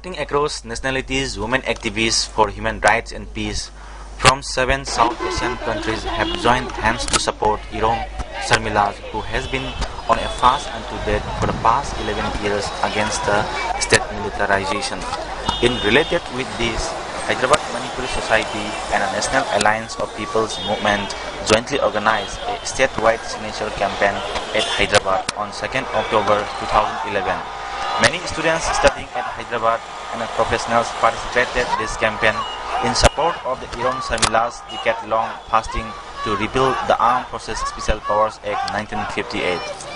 Cutting across nationalities, women activists for human rights and peace from 7 South Asian countries have joined hands to support Sharmila, who has been on a fast unto death for the past 11 years against the state militarization. In related with this, Hyderabad Manipuri Society and a National Alliance of People's Movement jointly organized a statewide signature campaign at Hyderabad on 2nd October 2011. Many students studying at Hyderabad and professionals participated in this campaign in support of the Sharmila's decade-long fasting to repeal the Armed Forces Special Powers Act 1958.